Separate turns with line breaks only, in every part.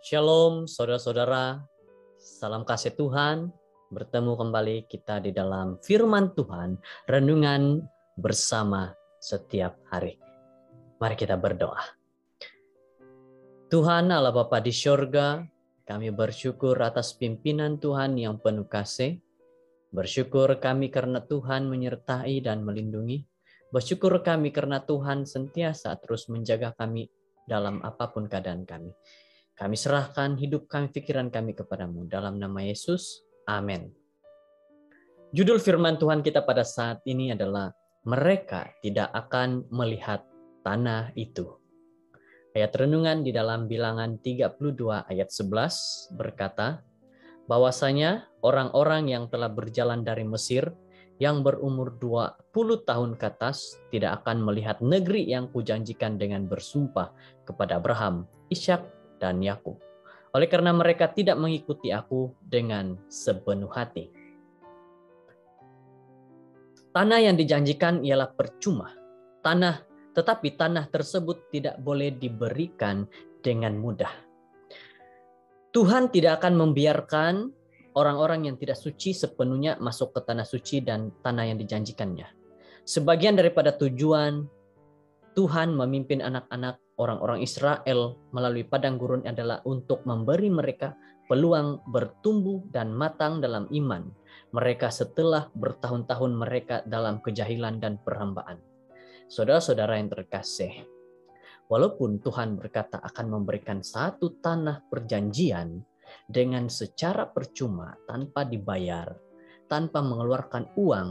Shalom saudara-saudara, salam kasih Tuhan. Bertemu kembali kita di dalam firman Tuhan, renungan bersama setiap hari. Mari kita berdoa. Tuhan Allah Bapa di syurga, kami bersyukur atas pimpinan Tuhan yang penuh kasih. Bersyukur kami karena Tuhan menyertai dan melindungi. Bersyukur kami karena Tuhan sentiasa terus menjaga kami dalam apapun keadaan kami. Kami serahkan hidup kami, pikiran kami kepadamu. Dalam nama Yesus, amin. Judul firman Tuhan kita pada saat ini adalah mereka tidak akan melihat tanah itu. Ayat renungan di dalam Bilangan 32 ayat 11 berkata, bahwasanya orang-orang yang telah berjalan dari Mesir yang berumur 20 tahun ke atas tidak akan melihat negeri yang kujanjikan dengan bersumpah kepada Abraham, Ishak, dan Yakub. Oleh karena mereka tidak mengikuti aku dengan sepenuh hati. Tanah yang dijanjikan ialah percuma. Tetapi tanah tersebut tidak boleh diberikan dengan mudah. Tuhan tidak akan membiarkan orang-orang yang tidak suci sepenuhnya masuk ke tanah suci dan tanah yang dijanjikannya. Sebagian daripada tujuan Tuhan memimpin anak-anak orang-orang Israel melalui padang gurun adalah untuk memberi mereka peluang bertumbuh dan matang dalam iman mereka setelah bertahun-tahun mereka dalam kejahilan dan perhambaan. Saudara-saudara yang terkasih, walaupun Tuhan berkata akan memberikan satu tanah perjanjian dengan secara percuma tanpa dibayar, tanpa mengeluarkan uang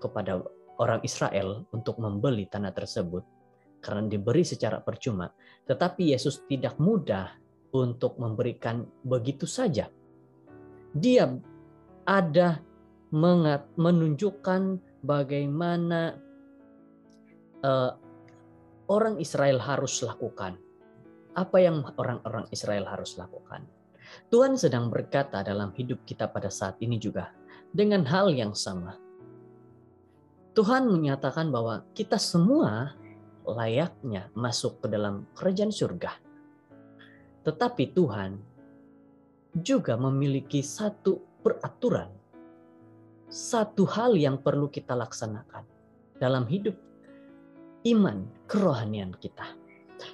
kepada orang Israel untuk membeli tanah tersebut, karena diberi secara percuma, tetapi Yesus tidak mudah untuk memberikan begitu saja. Dia ada menunjukkan bagaimana orang Israel harus lakukan. Apa yang orang-orang Israel harus lakukan? Tuhan sedang berkata dalam hidup kita pada saat ini juga dengan hal yang sama. Tuhan menyatakan bahwa kita semua layaknya masuk ke dalam kerajaan surga. Tetapi Tuhan juga memiliki satu peraturan, satu hal yang perlu kita laksanakan dalam hidup iman kerohanian kita.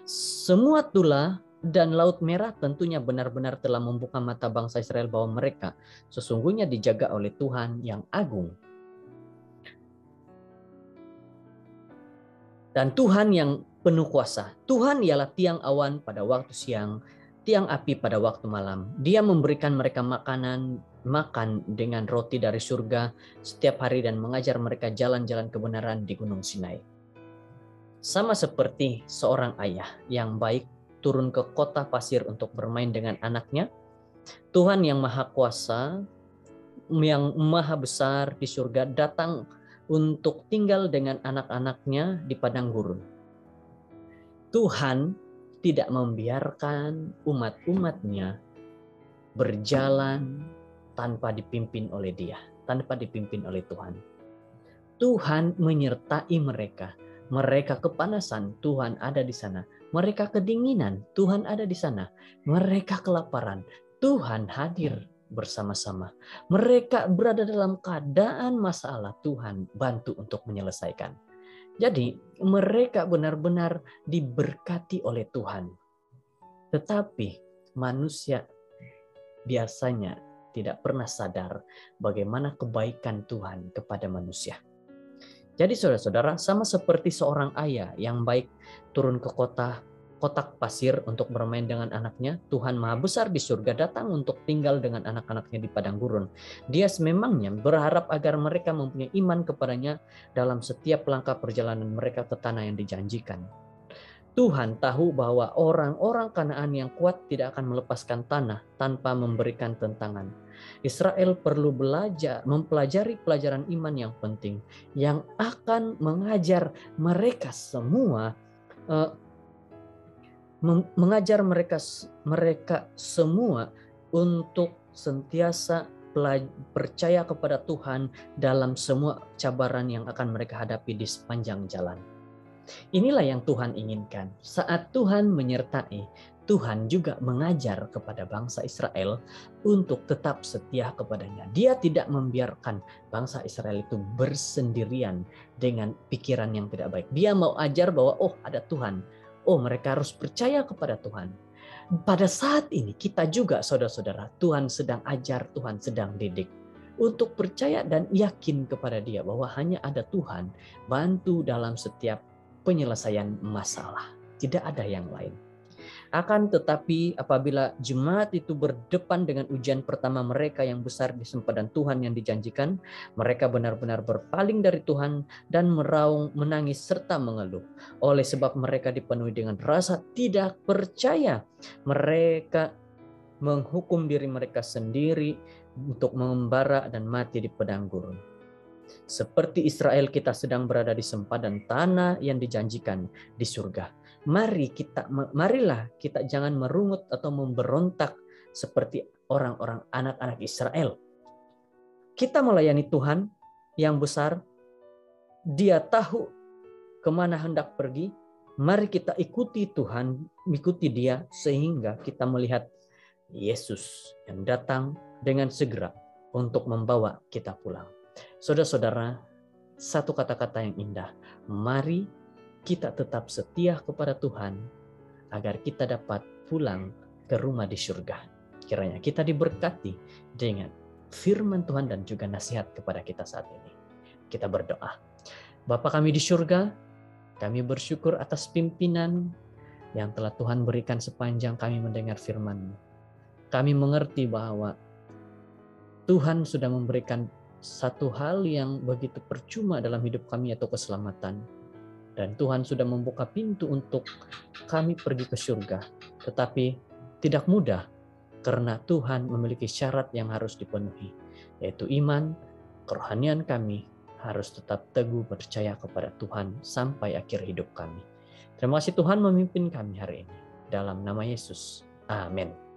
Semua tulah dan Laut Merah tentunya benar-benar telah membuka mata bangsa Israel bahwa mereka sesungguhnya dijaga oleh Tuhan yang agung. Dan Tuhan yang penuh kuasa. Tuhan ialah tiang awan pada waktu siang, tiang api pada waktu malam. Dia memberikan mereka makan dengan roti dari surga setiap hari dan mengajar mereka jalan-jalan kebenaran di Gunung Sinai. Sama seperti seorang ayah yang baik turun ke kota pasir untuk bermain dengan anaknya, Tuhan yang maha kuasa, yang maha besar di surga datang untuk tinggal dengan anak-anaknya di padang gurun. Tuhan tidak membiarkan umat-umatnya berjalan tanpa dipimpin oleh Dia, tanpa dipimpin oleh Tuhan. Tuhan menyertai mereka. Mereka kepanasan, Tuhan ada di sana. Mereka kedinginan, Tuhan ada di sana. Mereka kelaparan, Tuhan hadir bersama-sama. Mereka berada dalam keadaan masalah, Tuhan bantu untuk menyelesaikan. Jadi mereka benar-benar diberkati oleh Tuhan. Tetapi manusia biasanya tidak pernah sadar bagaimana kebaikan Tuhan kepada manusia. Jadi saudara-saudara, sama seperti seorang ayah yang baik turun ke kotak pasir untuk bermain dengan anaknya, Tuhan Maha Besar di surga datang untuk tinggal dengan anak-anaknya di padang gurun. Dia sememangnya berharap agar mereka mempunyai iman kepadanya dalam setiap langkah perjalanan mereka ke tanah yang dijanjikan. Tuhan tahu bahwa orang-orang Kanaan yang kuat tidak akan melepaskan tanah tanpa memberikan tentangan. Israel perlu mempelajari pelajaran iman yang penting yang akan mengajar mereka semua untuk sentiasa percaya kepada Tuhan dalam semua cabaran yang akan mereka hadapi di sepanjang jalan. Inilah yang Tuhan inginkan. Saat Tuhan menyertai, Tuhan juga mengajar kepada bangsa Israel untuk tetap setia kepadanya. Dia tidak membiarkan bangsa Israel itu bersendirian dengan pikiran yang tidak baik. Dia mau ajar bahwa ada Tuhan. Mereka harus percaya kepada Tuhan. Pada saat ini kita juga saudara-saudara, Tuhan sedang ajar, Tuhan sedang didik untuk percaya dan yakin kepada Dia bahwa hanya ada Tuhan bantu dalam setiap penyelesaian masalah. Tidak ada yang lain. Akan tetapi apabila jemaat itu berdepan dengan ujian pertama mereka yang besar di sempadan Tuhan yang dijanjikan, mereka benar-benar berpaling dari Tuhan dan meraung, menangis serta mengeluh. Oleh sebab mereka dipenuhi dengan rasa tidak percaya, mereka menghukum diri mereka sendiri untuk mengembara dan mati di padang gurun. Seperti Israel, kita sedang berada di sempadan tanah yang dijanjikan di surga. Marilah kita jangan merungut atau memberontak seperti orang-orang anak-anak Israel. Kita melayani Tuhan yang besar. Dia tahu kemana hendak pergi. Mari kita ikuti Tuhan, ikuti Dia sehingga kita melihat Yesus yang datang dengan segera untuk membawa kita pulang. Saudara-saudara, satu kata-kata yang indah. Mari kita tetap setia kepada Tuhan agar kita dapat pulang ke rumah di surga. Kiranya kita diberkati dengan firman Tuhan dan juga nasihat kepada kita saat ini. Kita berdoa. Bapa kami di surga, kami bersyukur atas pimpinan yang telah Tuhan berikan sepanjang kami mendengar firman-Mu. Kami mengerti bahwa Tuhan sudah memberikan satu hal yang begitu percuma dalam hidup kami, yaitu keselamatan. Dan Tuhan sudah membuka pintu untuk kami pergi ke surga. Tetapi tidak mudah karena Tuhan memiliki syarat yang harus dipenuhi, yaitu iman, kerohanian kami harus tetap teguh percaya kepada Tuhan sampai akhir hidup kami. Terima kasih Tuhan memimpin kami hari ini. Dalam nama Yesus. Amin.